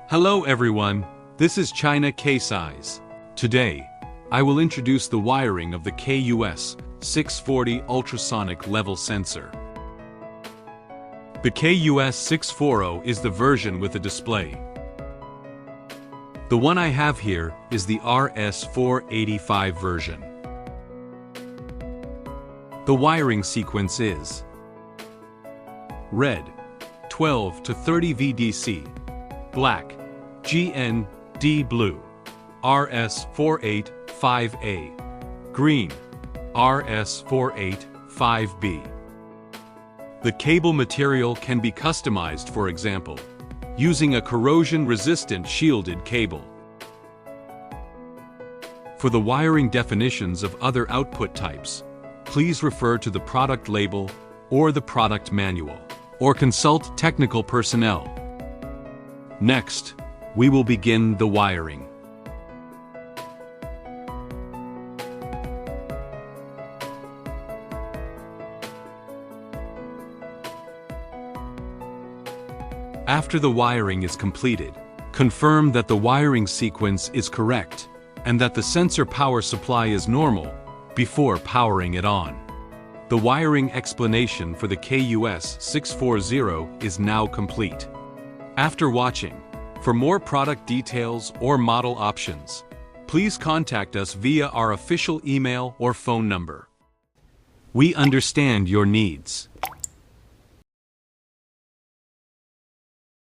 Hello everyone, this is China KUS. Today, I will introduce the wiring of the KUS-640 ultrasonic level sensor. The KUS-640 is the version with a display. The one I have here is the RS485 version. The wiring sequence is red, 12 to 30 VDC, black, GND blue, RS485A, green, RS485B. The cable material can be customized, for example, using a corrosion-resistant shielded cable. For the wiring definitions of other output types, please refer to the product label or the product manual, or consult technical personnel. Next, we will begin the wiring. After the wiring is completed, confirm that the wiring sequence is correct and that the sensor power supply is normal before powering it on. The wiring explanation for the KUS-640 is now complete. After watching, for more product details or model options, please contact us via our official email or phone number. We understand your needs.